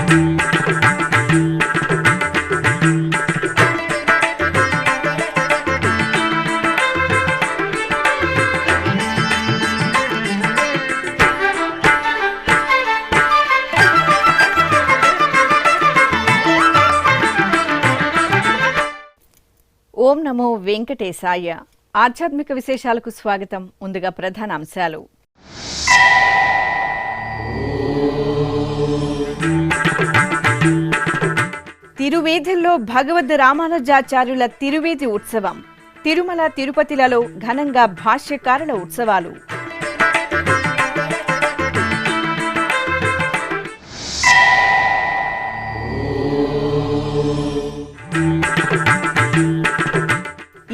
ఓం నమో వెంకటేశాయ. ఆధ్యాత్మిక విశేషాలకు స్వాగతం. ముందుగా ప్రధాన అంశాలు. తిరువేధుల్లో భగవద్ రామానుజాచార్యుల తిరువేది ఉత్సవం. తిరుమల తిరుపతిలలో ఘనంగా భాష్యకారుల ఉత్సవాలు.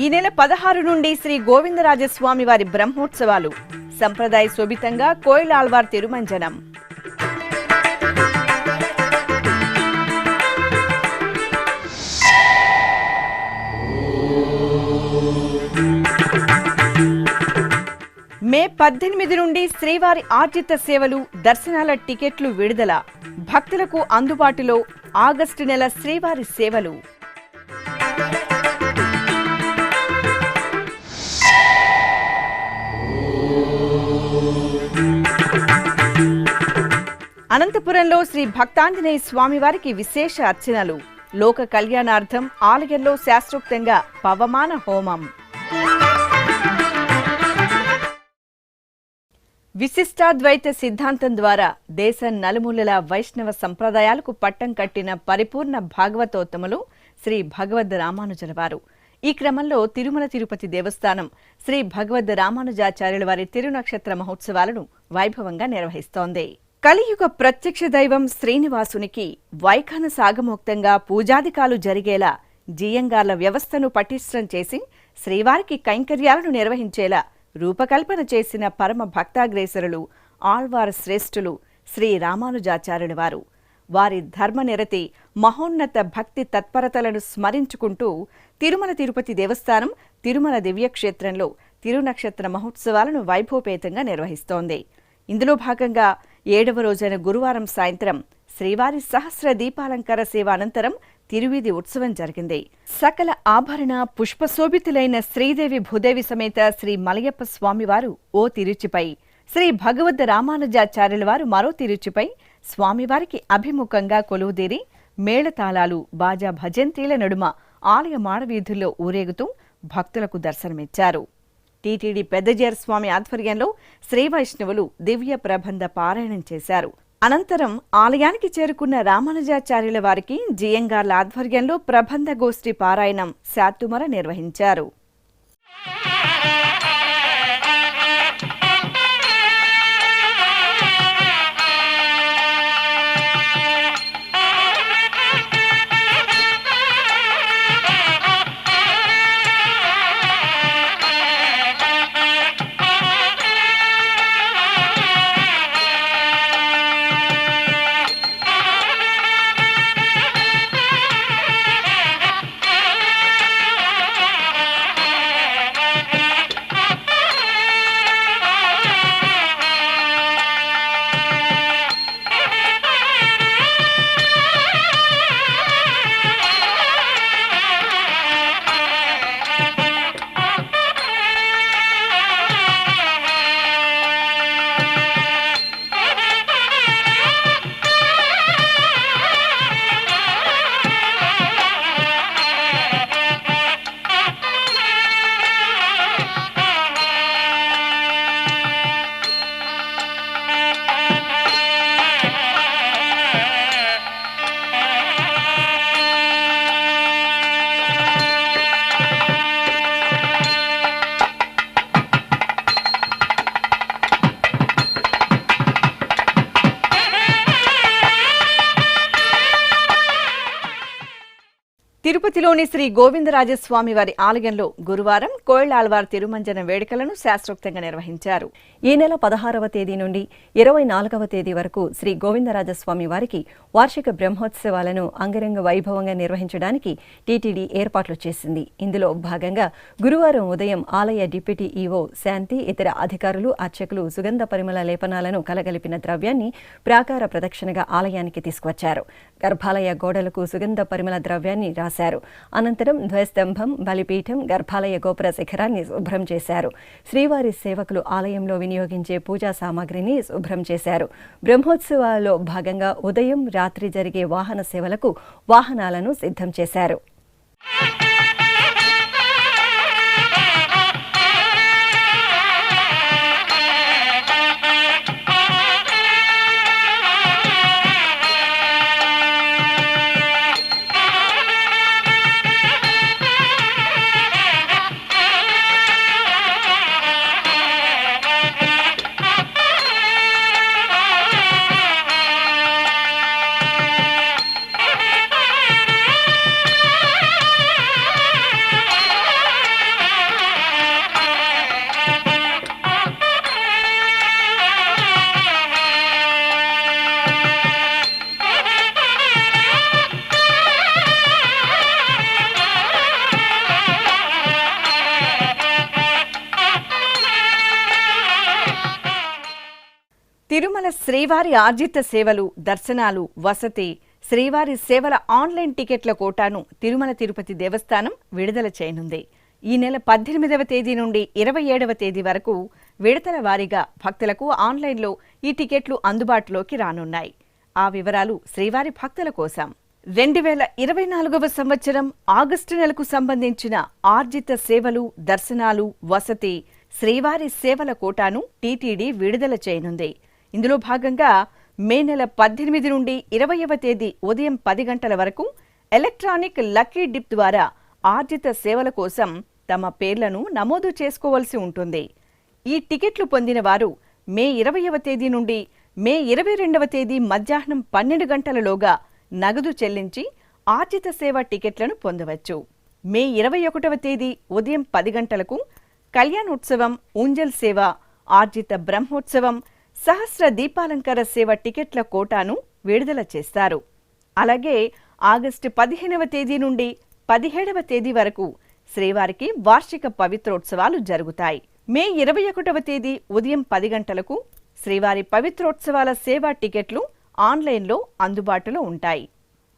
ఈ నెల 16 నుండి శ్రీ గోవిందరాజస్వామి వారి బ్రహ్మోత్సవాలు. సంప్రదాయ శోభితంగా కోయిలాల్వార్ తిరుమంజనం. మే 18 నుండి శ్రీవారి ఆర్జిత సేవలు, దర్శనాల టికెట్లు విడుదల. భక్తులకు అందుబాటులో ఆగస్టు నెల శ్రీవారి సేవలు. అనంతపురంలో శ్రీ భక్తాంజనేయ స్వామివారికి విశేష అర్చనలు. లోక కళ్యాణార్థం ఆలయంలో శాస్త్రోక్తంగా పవమాన హోమం. విశిష్టాద్వైత సిద్ధాంతం ద్వారా దేశం నలుమూలల వైష్ణవ సంప్రదాయాలకు పట్టం కట్టిన పరిపూర్ణ భాగవతోత్తములు శ్రీ భగవద్ రామానుజుల వారు. ఈ క్రమంలో తిరుమల తిరుపతి దేవస్థానం శ్రీ భగవద్ రామానుజాచార్యుల వారి తిరునక్షత్ర మహోత్సవాలను వైభవంగా నిర్వహిస్తోంది. కలియుగ ప్రత్యక్ష దైవం శ్రీనివాసునికి వైఖాన సాగమోక్తంగా పూజాదికాలు జరిగేలా జియంగార్ల వ్యవస్థను పటిష్టం చేసి శ్రీవారికి కైంకర్యాలను నిర్వహించేలా రూపకల్పన చేసిన పరమ భక్తాగ్రేసరులు ఆళ్వార్ శ్రేష్ఠులు శ్రీ రామానుజాచార్యుల వారు. వారి ధర్మనిరతి, మహోన్నత భక్తి తత్పరతలను స్మరించుకుంటూ తిరుమల తిరుపతి దేవస్థానం తిరుమల దివ్యక్షేత్రంలో తిరునక్షత్ర మహోత్సవాలను వైభవపేతంగా నిర్వహిస్తోంది. ఇందులో భాగంగా 7వ రోజైన గురువారం సాయంత్రం శ్రీవారి సహస్ర దీపాలంకార సేవ అనంతరం తిరువీధి ఉత్సవం జరిగింది. సకల ఆభరణ పుష్పశోభితులైన శ్రీదేవి భూదేవి సమేత శ్రీ మలయప్ప స్వామివారు ఓ తిరుచిపై, శ్రీ భగవద్ రామానుజాచార్యుల వారు మరో తిరుచిపై స్వామివారికి అభిముఖంగా కొలువుదీరి మేళతాళాలు, బాజా భజంత్రీల నడుమ ఆలయ మాడవీధుల్లో ఊరేగుతూ భక్తులకు దర్శనమిచ్చారు. టీటీడీ పెద్దజేర స్వామి ఆధ్వర్యంలో శ్రీ వైష్ణవులు దివ్య ప్రబంధ పారాయణం చేశారు. అనంతరం ఆలయానికి చేరుకున్న రామానుజాచార్యుల వారికి జియంగార్ల ఆధ్వర్యంలో ప్రబంధ గోష్ఠి పారాయణం శాతుమర నిర్వహించారు. తిరుపతిలోని శ్రీ గోవిందరాజస్వామి వారి ఆలయంలో గురువారం కోయిలాల్వార్ తిరుమంజన వేడుకలను శాస్త్రోక్తంగా నిర్వహించారు. ఈ నెల 16వ తేదీ నుండి 24వ తేదీ వరకు శ్రీ గోవిందరాజస్వామి వారికి వార్షిక బ్రహ్మోత్సవాలను అంగరంగ వైభవంగా నిర్వహించడానికి టీటీడీ ఏర్పాట్లు చేసింది. ఇందులో భాగంగా గురువారం ఉదయం ఆలయ డిప్యూటీ ఈవో శాంతి, ఇతర అధికారులు, అర్చకులు సుగంధ పరిమళ లేపనాలను కలగలిపిన ద్రవ్యాన్ని ప్రాకార ప్రదక్షిణగా ఆలయానికి తీసుకువచ్చారు. గర్భాలయ గోడలకు సుగంధ పరిమళ ద్రవ్యాన్ని రాశారు. అనంతరం ధ్వజస్తంభం, బలిపీఠం, గర్భాలయ గోపుర శిఖరాన్ని శుభ్రం చేశారు. శ్రీవారి సేవకులు ఆలయంలో వినియోగించే పూజా సామాగ్రిని శుభ్రం చేశారు. బ్రహ్మోత్సవాల్లో భాగంగా ఉదయం, రాత్రి జరిగే వాహన సేవలకు వాహనాలను సిద్ధం చేశారు. తిరుమల శ్రీవారి ఆర్జిత సేవలు, దర్శనాలు, వసతి, శ్రీవారి సేవల ఆన్లైన్ టికెట్ల కోటాను తిరుమల తిరుపతి దేవస్థానం విడుదల చేయనుంది. ఈ నెల 18వ తేదీ నుండి 27వ తేదీ వరకు విడతల వారీగా భక్తులకు ఆన్లైన్లో ఈ టికెట్లు అందుబాటులోకి రానున్నాయి. ఆ వివరాలు శ్రీవారి భక్తుల కోసం. 2024వ సంవత్సరం ఆగస్టు నెలకు సంబంధించిన ఆర్జిత సేవలు, దర్శనాలు, వసతి, శ్రీవారి సేవల కోటాను టీటీడీ విడుదల చేయనుంది. ఇందులో భాగంగా మే నెల 18 నుండి 20వ తేదీ ఉదయం 10 గంటల వరకు ఎలక్ట్రానిక్ లక్కీ డిప్ ద్వారా ఆర్జిత సేవల కోసం తమ పేర్లను నమోదు చేసుకోవాల్సి ఉంటుంది. ఈ టికెట్లు పొందిన వారు మే 20వ తేదీ నుండి మే 22వ తేదీ మధ్యాహ్నం 12 గంటలలోగా నగదు చెల్లించి ఆర్జిత సేవ టికెట్లను పొందవచ్చు. మే 21వ తేదీ ఉదయం 10 గంటలకు కళ్యాణోత్సవం, ఊంజల్ సేవ, ఆర్జిత బ్రహ్మోత్సవం, సహస్ర దీపాలంకార సేవ టికెట్ల కోటాను విడుదల చేస్తారు. అలాగే ఆగస్టు 15వ తేదీ నుండి 17వ తేదీ వరకు శ్రీవారికి వార్షిక పవిత్రోత్సవాలు జరుగుతాయి. మే 21వ తేదీ ఉదయం 10 గంటలకు శ్రీవారి పవిత్రోత్సవాల సేవా టికెట్లు ఆన్లైన్లో అందుబాటులో ఉంటాయి.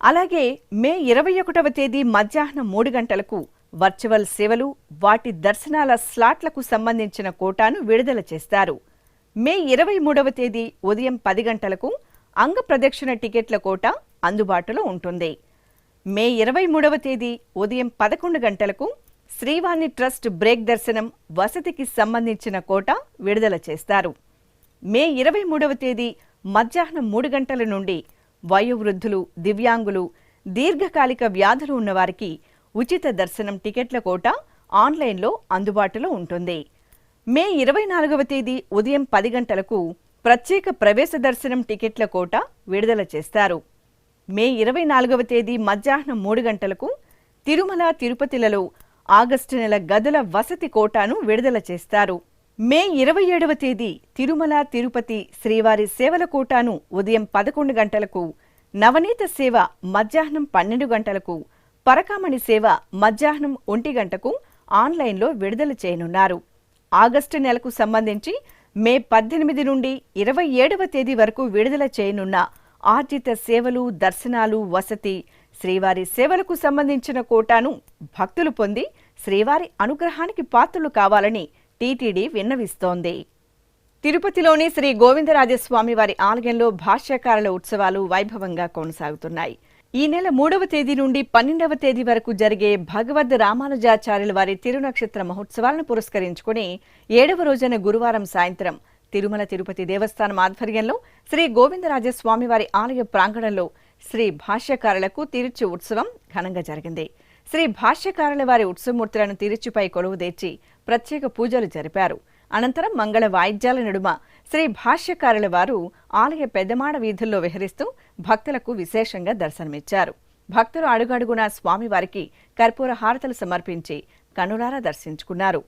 అలాగే మే 21వ తేదీ మధ్యాహ్నం 3 గంటలకు వర్చువల్ సేవలు, వాటి దర్శనాల స్లాట్లకు సంబంధించిన కోటాను విడుదల చేస్తారు. మే 23వ తేదీ ఉదయం 10 గంటలకు అంగ ప్రదక్షిణ టికెట్ల కోట అందుబాటులో ఉంటుంది. మే 23వ తేదీ ఉదయం 11 గంటలకు శ్రీవాణి ట్రస్ట్ బ్రేక్ దర్శనం, వసతికి సంబంధించిన కోట విడుదల చేస్తారు. మే 23వ తేదీ మధ్యాహ్నం 3 గంటల నుండి వయోవృద్ధులు, దివ్యాంగులు, దీర్ఘకాలిక వ్యాధులు ఉన్నవారికి ఉచిత దర్శనం టికెట్ల కోట ఆన్లైన్లో అందుబాటులో ఉంటుంది. మే 24వ తేదీ ఉదయం 10 గంటలకు ప్రత్యేక ప్రవేశ దర్శనం టికెట్ల కోట విడుదల చేస్తారు. మే 24వ తేదీ మధ్యాహ్నం 3 గంటలకు తిరుమల, తిరుపతిలలో ఆగస్టు నెల గదుల వసతి కోటాను విడుదల చేస్తారు. మే 27వ తేదీ తిరుమల, తిరుపతి శ్రీవారి సేవల కోటాను ఉదయం 11 గంటలకు, నవనీత సేవ మధ్యాహ్నం 12 గంటలకు, పరకామణి సేవ మధ్యాహ్నం 1 గంటకు ఆన్లైన్లో విడుదల చేయనున్నారు. ఆగస్టు నెలకు సంబంధించి మే 18 నుండి 27వ తేదీ వరకు విడుదల చేయనున్న ఆర్జిత సేవలు, దర్శనాలు, వసతి, శ్రీవారి సేవలకు సంబంధించిన కోటాను భక్తులు పొంది శ్రీవారి అనుగ్రహానికి పాత్రులు కావాలని టీటీడీ విన్నవిస్తోంది. తిరుపతిలోని శ్రీ గోవిందరాజస్వామి వారి ఆలయంలో భాష్యకారుల ఉత్సవాలు వైభవంగా కొనసాగుతున్నాయి. ఈ నెల 3వ తేదీ నుండి 12వ తేదీ వరకు జరిగే భగవద్ రామానుజాచార్యుల వారి తిరునక్షత్ర మహోత్సవాలను పురస్కరించుకుని 7వ రోజున గురువారం సాయంత్రం తిరుమల తిరుపతి దేవస్థానం ఆధ్వర్యంలో శ్రీ గోవిందరాజస్వామి వారి ఆలయ ప్రాంగణంలో శ్రీ భాష్యకారులకు తిరుచి ఉత్సవం ఘనంగా జరిగింది. శ్రీ భాష్యకారుల వారి ఉత్సవమూర్తులను తిరుచిపై కొలువుదీర్చి ప్రత్యేక పూజలు జరిపారు. అనంతరం మంగళ వాయిద్యాల నడుమ శ్రీ భాష్యకారుల వారు ఆలయ పెద్దమాడ వీధుల్లో విహరిస్తూ భక్తులకు విశేషంగా దర్శనమిచ్చారు. భక్తులు అడుగడుగునా స్వామివారికి కర్పూర హారతలు సమర్పించి కనులారా దర్శించుకున్నారు.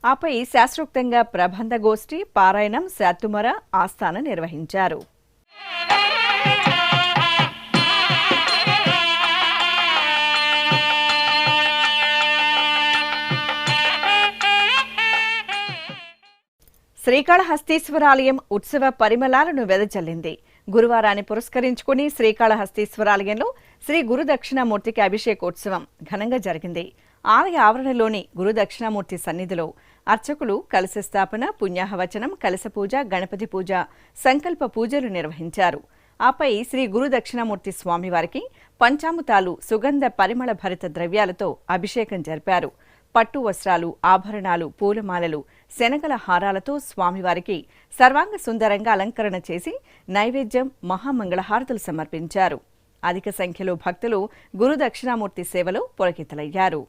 ఆపై శాస్త్రోక్తంగా ప్రబంధ గోష్ఠి, పారాయణం, శాతుమర, ఆస్థాన నిర్వహించారు. శ్రీకాళహస్తీశ్వరాలయం ఉత్సవ పరిమళాలను వెదజల్లింది. గురువారాన్ని పురస్కరించుకుని శ్రీకాళహస్తీశ్వరాలయంలో శ్రీ గురు దక్షిణామూర్తికి అభిషేకోత్సవం ఘనంగా జరిగింది. ఆలయ ఆవరణలోని గురు దక్షిణామూర్తి సన్నిధిలో అర్చకులు కలశ స్థాపన, పుణ్యాహవచనం, కలశ పూజ, గణపతి పూజ, సంకల్ప పూజలు నిర్వహించారు. ఆపై శ్రీ గురు దక్షిణామూర్తి స్వామివారికి పంచామృతాలు, సుగంధ పరిమళ భరిత ద్రవ్యాలతో అభిషేకం జరిపారు. పట్టు వస్త్రాలు, ఆభరణాలు, పూలమాలలు, శనగల హారాలతో స్వామివారికి సర్వాంగ సుందరంగా అలంకరణ చేసి నైవేద్యం, మహామంగళహారతులు సమర్పించారు. అధిక సంఖ్యలో భక్తులు గురు దక్షిణామూర్తి సేవలో పులకితులయ్యారు.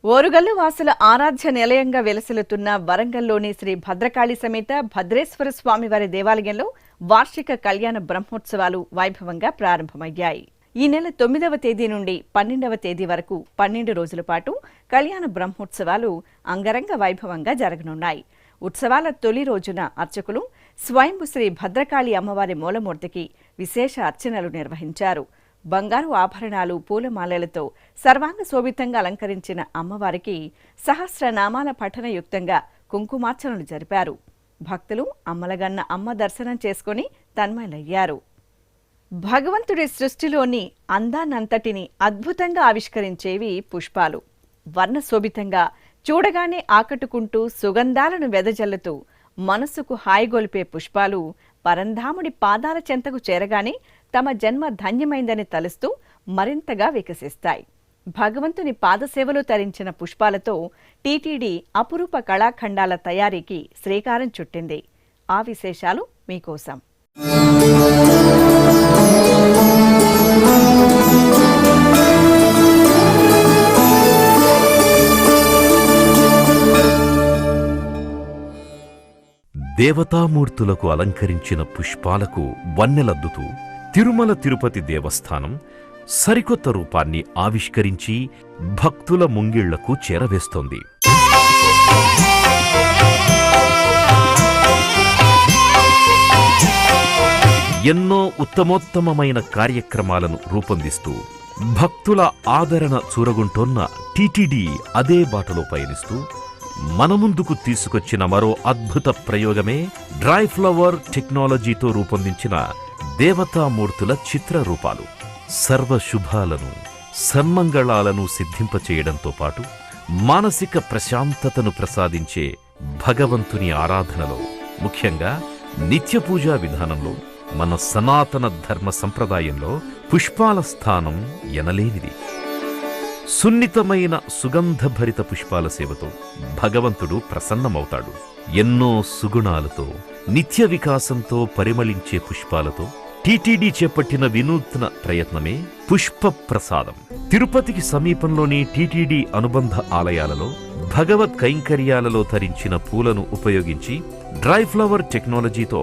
ఓరుగల్లు వాసుల ఆరాధ్య నిలయంగా వెలసిల్లుతున్న వరంగల్లోని శ్రీ భద్రకాళి సమేత భద్రేశ్వర స్వామివారి దేవాలయంలో వార్షిక కళ్యాణ బ్రహ్మోత్సవాలు వైభవంగా ప్రారంభమయ్యాయి. ఈ నెల 9వ తేదీ నుండి 12వ తేదీ వరకు 12 రోజుల పాటు కళ్యాణ బ్రహ్మోత్సవాలు అంగరంగ వైభవంగా జరగనున్నాయి. ఉత్సవాల తొలి రోజున అర్చకులు స్వయంభు శ్రీ భద్రకాళి అమ్మవారి మూలమూర్తికి విశేష అర్చనలు నిర్వహించారు. బంగారు ఆభరణాలు, పూలమాలలతో సర్వాంగ శోభితంగా అలంకరించిన అమ్మవారికి సహస్రనామాల పఠనయుక్తంగా కుంకుమార్చనలు జరిపారు. భక్తులు అమ్మలగన్న అమ్మ దర్శనం చేసుకుని తన్మయులయ్యారు. భగవంతుడి సృష్టిలోని అందాన్నంతటిని అద్భుతంగా ఆవిష్కరించేవి పుష్పాలు. వర్ణశోభితంగా చూడగానే ఆకట్టుకుంటూ సుగంధాలను వెదజల్లుతూ మనసుకు హాయిగొల్పే పుష్పాలు పరంధాముడి పాదాల చెంతకు చేరగానే తమ జన్మ ధన్యమైందని తలుస్తూ మరింతగా వికసిస్తాయి. భగవంతుని పాదసేవలు తరించిన పుష్పాలతో టీటీడీ అపురూప కళాఖండాల తయారీకి శ్రీకారం చుట్టింది. ఆ విశేషాలు మీకోసం. దేవతామూర్తులకు అలంకరించిన పుష్పాలకు వన్నెలద్దుతూ తిరుమల తిరుపతి దేవస్థానం సరికొత్త రూపాన్ని ఆవిష్కరించి భక్తుల ముంగిళ్లకు చేరవేస్తోంది. ఎన్నో ఉత్తమోత్తమమైన కార్యక్రమాలను రూపొందిస్తూ భక్తుల ఆదరణ చూరగుంటోన్న టీటీడీ అదే బాటలో పయనిస్తూ మన ముందుకు తీసుకొచ్చిన మరో అద్భుత ప్రయోగమే డ్రై ఫ్లవర్ టెక్నాలజీతో రూపొందించిన దేవతామూర్తుల చిత్రరూపాలు. సర్వశుభాలను, సన్మంగళాలను సిద్ధింపచేయడంతో పాటు మానసిక ప్రశాంతతను ప్రసాదించే భగవంతుని ఆరాధనలో, ముఖ్యంగా నిత్యపూజా విధానంలో, మన సనాతన ధర్మ సంప్రదాయంలో పుష్పాల స్థానం ఎనలేనిది. సున్నితమైన సుగంధభరిత పుష్పాల సేవతో భగవంతుడు ప్రసన్నమవుతాడు. ఎన్నో సుగుణాలతో, నిత్య వికాసంతో పరిమళించే పుష్పాలతో టీటీడీ చేపట్టిన వినూత్న ప్రయత్నమే పుష్ప ప్రసాదం. తిరుపతికి సమీపంలోని టీటీడీ అనుబంధ ఆలయాలలో భగవత్ కైంకర్యాలలో ధరించిన పూలను ఉపయోగించి డ్రై ఫ్లవర్ టెక్నాలజీతో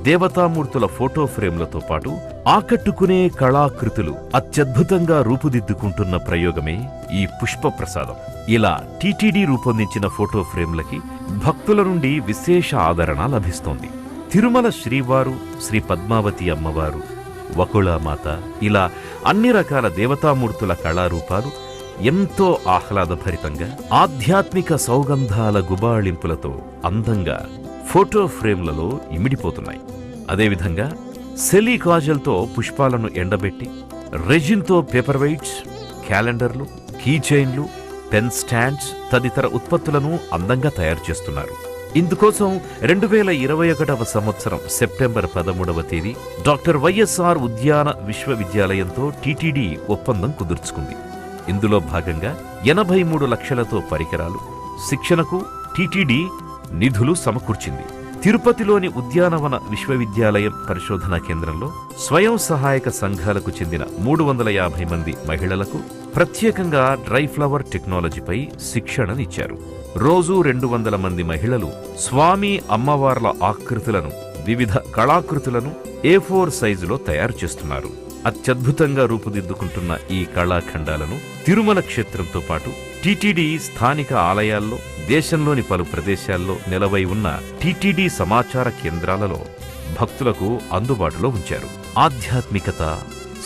దేవతామూర్తుల ఫోటో ఫ్రేమ్లతో పాటు ఆకట్టుకునే కళాకృతులు అత్యద్భుతంగా రూపుదిద్దుకుంటున్న ప్రయోగమే ఈ పుష్ప ప్రసాదం. ఇలా టీటీడీ రూపొందించిన ఫోటో ఫ్రేమ్లకి భక్తుల నుండి విశేష ఆదరణ లభిస్తోంది. తిరుమల శ్రీవారు, శ్రీ పద్మావతి అమ్మవారు, వకుళామాత, ఇలా అన్ని రకాల దేవతామూర్తుల కళారూపాలు ఎంతో ఆహ్లాదభరితంగా ఆధ్యాత్మిక సౌగంధాల గుబాళింపులతో అందంగా ఫోటో ఫ్రేమ్లలో ఇమిడిపోతున్నాయి. అదేవిధంగా సెలీ కాజల్తో పుష్పాలను ఎండబెట్టి రెజిన్తో పేపర్ వెయిట్స్, క్యాలెండర్లు, కీ చైన్లు, పెన్ స్టాండ్స్ తదితర ఉత్పత్తులను అందంగా తయారు చేస్తున్నారు. ఇందుకోసం 2021వ సంవత్సరం సెప్టెంబర్ 13వ తేదీ డాక్టర్ వైఎస్ఆర్ ఉద్యాన విశ్వవిద్యాలయంతో టీటీడీ ఒప్పందం కుదుర్చుకుంది. ఇందులో భాగంగా 83 లక్షలతో పరికరాలు, శిక్షణకు టీటీడీ నిధులు సమకూర్చింది. తిరుపతిలోని ఉద్యానవన విశ్వవిద్యాలయం పరిశోధనా కేంద్రంలో స్వయం సహాయక సంఘాలకు చెందిన 350 మంది మహిళలకు ప్రత్యేకంగా డ్రై ఫ్లవర్ టెక్నాలజీపై శిక్షణనిచ్చారు. రోజూ 200 మంది మహిళలు స్వామి అమ్మవార్ల ఆకృతులను, వివిధ కళాకృతులను A4 సైజులో తయారు చేస్తున్నారు. అత్యద్భుతంగా రూపుదిద్దుకుంటున్న ఈ కళాఖండాలను తిరుమల క్షేత్రంతో పాటు టీటీడీ స్థానిక ఆలయాల్లో, దేశంలోని పలు ప్రదేశాల్లో నిలవై ఉన్న టీటీడీ సమాచార కేంద్రాలలో భక్తులకు అందుబాటులో ఉంచారు. ఆధ్యాత్మికత,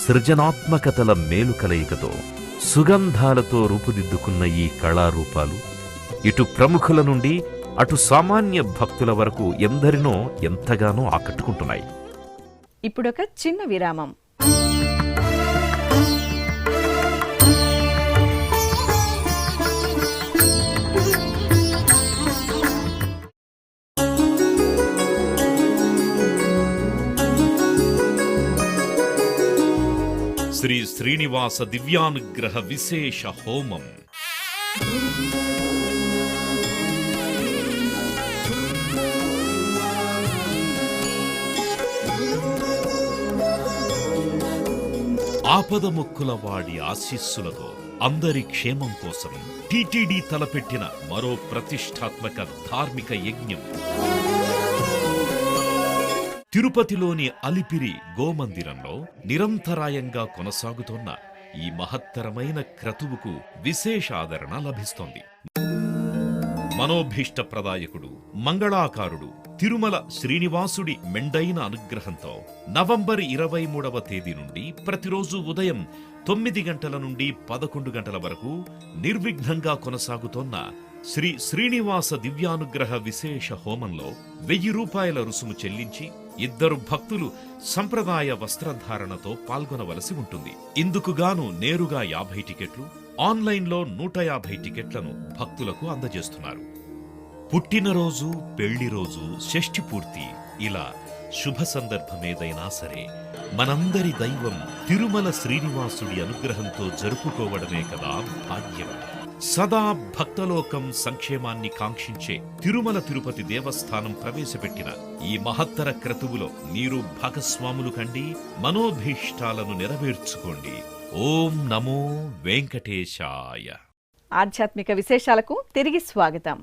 సృజనాత్మకతల మేలు కలయికతో సుగంధాలతో రూపుదిద్దుకున్న ఈ కళారూపాలు ఇటు ప్రముఖుల నుండి అటు సామాన్య భక్తుల వరకు ఎందరినో ఎంతగానో ఆకట్టుకుంటున్నాయి. ఇప్పుడొక చిన్న విరామం. శ్రీ శ్రీనివాస దివ్యానుగ్రహ విశేష హోమం. ఆపదముక్కుల వాడి ఆశీస్సులతో అందరి క్షేమం కోసం టీటీడీ తలపెట్టిన మరో ప్రతిష్టాత్మక ధార్మిక యజ్ఞం. తిరుపతిలోని అలిపిరి గోమందిరంలో నిరంతరాయంగా కొనసాగుతోన్న ఈ మహత్తరమైన క్రతువుకు విశేష ఆదరణ లభిస్తోంది. మనోభీష్ట ప్రదాయకుడు, మంగళాకారుడు తిరుమల శ్రీనివాసుడి మెండైన అనుగ్రహంతో నవంబర్ 23వ తేదీ నుండి ప్రతిరోజు ఉదయం 9 గంటల నుండి 11 గంటల వరకు నిర్విఘ్నంగా కొనసాగుతోన్న శ్రీ శ్రీనివాస దివ్యానుగ్రహ విశేష హోమంలో 1000 రూపాయల రుసుము చెల్లించి 2 భక్తులు సంప్రదాయ వస్త్రధారణతో పాల్గొనవలసి ఉంటుంది. ఇందుకుగాను నేరుగా 50 టికెట్లు, ఆన్లైన్లో 150 టికెట్లను భక్తులకు అందజేస్తున్నారు. పుట్టినరోజు, పెళ్లిరోజు, షష్ఠి పూర్తి ఇలా శుభ సందర్భమేదైనా సరే మనందరి దైవం తిరుమల శ్రీనివాసుడి అనుగ్రహంతో జరుపుకోవడమే కదా భాగ్యం. సదా భక్తలోకం సంక్షేమాన్ని కాంక్షించే తిరుమల తిరుపతి దేవస్థానం ప్రవేశపెట్టిన ఈ మహత్తర క్రతువులో మీరు భాగస్వాములు కండి, మనోభీష్టాలను నెరవేర్చుకోండి. ఓం నమో వెంకటేశాయ. ఆధ్యాత్మిక విశేషాలకు తిరిగి స్వాగతం.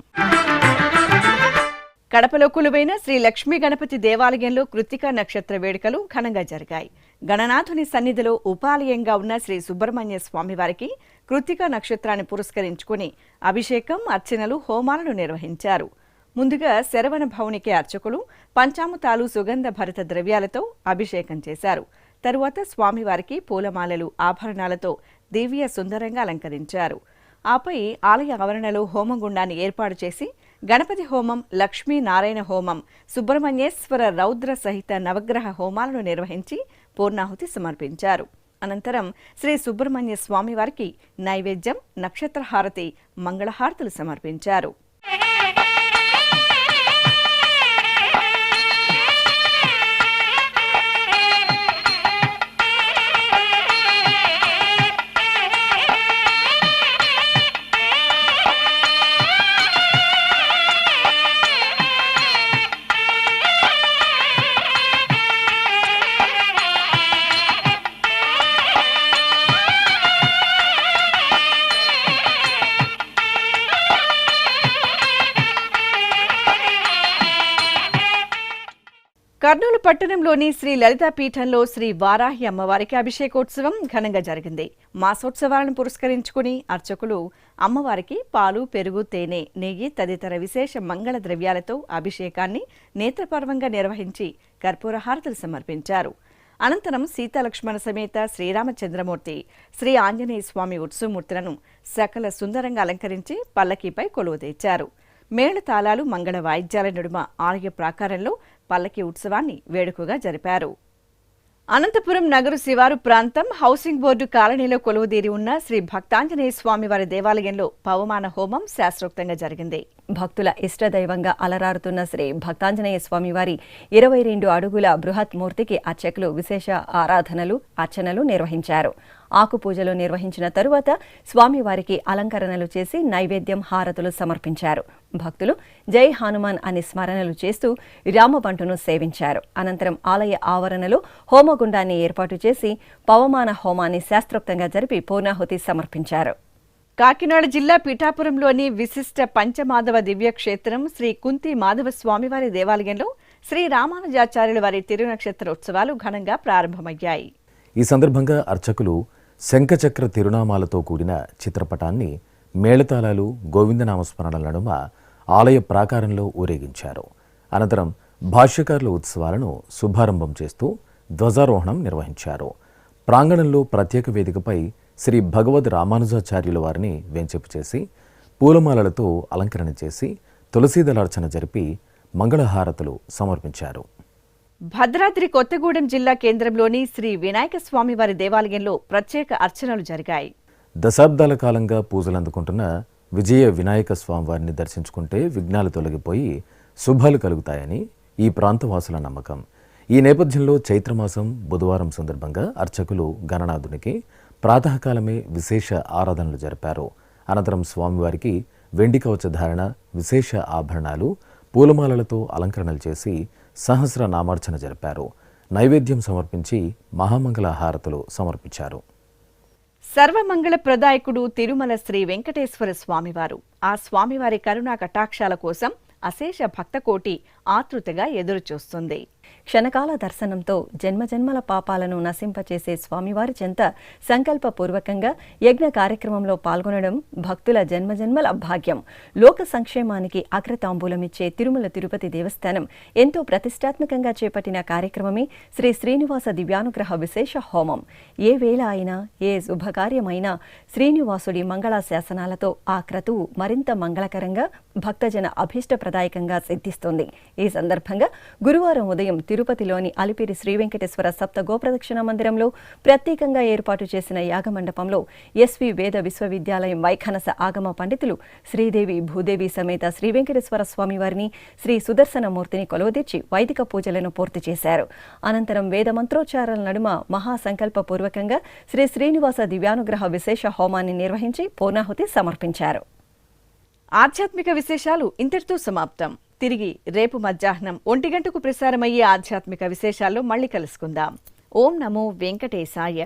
కడపలో కొలువైన శ్రీ లక్ష్మీ గణపతి దేవాలయంలో కృత్తికా నక్షత్ర వేడుకలు ఘనంగా జరిగాయి. గణనాథుని సన్నిధిలో ఉపాలయంగా ఉన్న శ్రీ సుబ్రహ్మణ్య స్వామివారికి కృత్తికా నక్షత్రాన్ని పురస్కరించుకుని అభిషేకం, అర్చనలు, హోమాలను నిర్వహించారు. ముందుగా శరవణ భవునికి అర్చకులు పంచామృతాలు, సుగంధ భరిత ద్రవ్యాలతో అభిషేకం చేశారు. తరువాత స్వామివారికి పూలమాలలు, ఆభరణాలతో దివ్య సుందరంగా అలంకరించారు. ఆపై ఆలయ ఆవరణలో హోమగుండాన్ని ఏర్పాటు చేసి గణపతి హోమం, లక్ష్మీనారాయణ హోమం, సుబ్రహ్మణ్యేశ్వర రౌద్ర సహిత నవగ్రహ హోమాలను నిర్వహించి పూర్ణాహుతి సమర్పించారు. అనంతరం శ్రీ సుబ్రహ్మణ్య స్వామివారికి నైవేద్యం, నక్షత్రహారతి, మంగళహారతులు సమర్పించారు. కర్నూలు పట్టణంలోని శ్రీ లలితా పీఠంలో శ్రీ వారాహి అమ్మవారికి అభిషేకోత్సవం ఘనంగా జరిగింది. మాసోత్సవాలను పురస్కరించుకుని అర్చకులు అమ్మవారికి పాలు, పెరుగు, తేనె, నెయ్యి తదితర విశేష మంగళ ద్రవ్యాలతో అభిషేకాన్ని నేత్రపర్వంగా నిర్వహించి కర్పూర హారతులు సమర్పించారు. అనంతరం సీతాలక్ష్మణ సమేత శ్రీరామచంద్రమూర్తి, శ్రీ ఆంజనేయ స్వామి ఉత్సవమూర్తులను సకల సుందరంగా అలంకరించి పల్లకీపై కొలువు తెచ్చారు. మేళతాళాలు, మంగళ వాయిద్యాల నడుమ ఆలయ ప్రాకారంలో పల్లకి ఉత్సవాన్ని వేడుకగా జరిపారు. అనంతపురం నగరు శివారు ప్రాంతం హౌసింగ్ బోర్డు కాలనీలో కొలువుదీరి ఉన్న శ్రీ భక్తాంజనేయ స్వామివారి దేవాలయంలో పవమాన హోమం శాస్త్రోక్తంగా జరిగింది. భక్తుల ఇష్టదైవంగా అలరారుతున్న శ్రీ భక్తాంజనేయ స్వామివారి 22 అడుగుల బృహత్ మూర్తికి అర్చకులు విశేష ఆరాధనలు, అర్చనలు నిర్వహించారు. ఆకుపూజలు నిర్వహించిన తరువాత స్వామివారికి అలంకరణలు చేసి నైవేద్యం హారతులు సమర్పించారు. భక్తులు జై హనుమాన్ అని స్మరణలు చేస్తూ రామబంటును సేవించారు. అనంతరం ఆలయ ఆవరణలో హోమగుండాన్ని ఏర్పాటు చేసి పవమాన హోమాన్ని శాస్త్రోక్తంగా జరిపి పూర్ణాహుతి సమర్పించారు. కాకినాడ జిల్లా పిఠాపురంలోని విశిష్ట పంచమాధవ దివ్యక్షేత్రం శ్రీ కుంతి మాధవ స్వామివారి దేవాలయంలో శ్రీ రామానుజాచార్యుల వారి తిరునక్షత్రోత్సవాలు ఘనంగా ప్రారంభమయ్యాయి. ఈ సందర్భంగా అర్చకులు శంఖచక్ర తిరునామాలతో కూడిన చిత్రపటాన్ని మేళతాళాలు గోవిందనామస్మరణల నడుమ ఆలయ ప్రాకారంలో ఊరేగించారు. అనంతరం భాష్యకారుల ఉత్సవాలను శుభారంభం చేస్తూ ధ్వజారోహణం నిర్వహించారు. ప్రాంగణంలో ప్రత్యేక వేదికపై శ్రీ భగవద్ రామానుజాచార్యుల వారిని వేంచేపు చేసి పూలమాలలతో అలంకరణ చేసి తులసీదళార్చన జరిపి మంగళహారతులు సమర్పించారు. భద్రాద్రి కొత్తగూడెం జిల్లా కేంద్రంలోని శ్రీ వినాయక స్వామివారి దేవాలయంలో ప్రత్యేక అర్చనలు జరిగాయి. దశాబ్దాల కాలంగా పూజలు అందుకుంటున్న విజయ వినాయక స్వామివారిని దర్శించుకుంటే విఘ్నాలు తొలగిపోయి శుభాలు కలుగుతాయని ఈ ప్రాంతవాసుల నమ్మకం. ఈ నేపథ్యంలో చైత్రమాసం బుధవారం సందర్భంగా అర్చకులు గణనాథునికి ప్రాతకాలమే విశేష ఆరాధనలు జరిపారు. అనంతరం స్వామివారికి వెండి కవచధారణ, విశేష ఆభరణాలు, పూలమాలలతో అలంకరణలు చేసి సహస్ర నామార్చన జరిపారు. నైవేద్యం సమర్పించి మహామంగళ హారతులు సమర్పించారు. సర్వమంగళ ప్రదాయకుడు తిరుమల శ్రీ వెంకటేశ్వర స్వామివారు. ఆ స్వామివారి కరుణా కటాక్షాల కోసం అశేష భక్తకోటి ఆతృతగా ఎదురుచూస్తుంది. క్షణకాల దర్శనంతో జన్మజన్మల పాపాలను నశింపచేసే స్వామివారి చెంత సంకల్పపూర్వకంగా యజ్ఞ కార్యక్రమంలో పాల్గొనడం భక్తుల జన్మజన్మల భాగ్యం. లోక సంక్షేమానికి అగ్రతాంబూలమిచ్చే తిరుమల తిరుపతి దేవస్థానం ఎంతో ప్రతిష్టాత్మకంగా చేపట్టిన కార్యక్రమమే శ్రీ శ్రీనివాస దివ్యానుగ్రహ విశేష హోమం. ఏ వేళ అయినా, ఏ శుభకార్యమైనా శ్రీనివాసుడి మంగళాశాసనాలతో ఆ క్రతువు మరింత మంగళకరంగా, భక్తజన అభీష్టప్రదాయకంగా సిద్ధిస్తుంది. ఈ సందర్భంగా గురువారం ఉదయం తిరుపతిలోని అలిపిరి శ్రీ వెంకటేశ్వర సప్త గోప్రదక్షిణ మందిరంలో ప్రత్యేకంగా ఏర్పాటు చేసిన యాగమండపంలో ఎస్వి వేద విశ్వవిద్యాలయం వైఖనస ఆగమ పండితులు శ్రీదేవి భూదేవి సమేత శ్రీ వెంకటేశ్వర స్వామివారిని, శ్రీ సుదర్శనమూర్తిని కొలువుదీర్చి వైదిక పూజలను పూర్తి చేశారు. అనంతరం వేద మంత్రోచ్చారాల నడుమ మహాసంకల్పపూర్వకంగా శ్రీ శ్రీనివాస దివ్యానుగ్రహ విశేష హోమాన్ని నిర్వహించి పూర్ణాహుతి సమర్పించారు. ఆధ్యాత్మిక విశేషాలు ఇంతటితో సమాప్తం. తిరిగి రేపు మధ్యాహ్నం 1 గంటకు ప్రసారమయ్యే ఆధ్యాత్మిక విశేషాల్లో మళ్ళీ కలుసుకుందాం. ఓం నమో వెంకటేశాయ.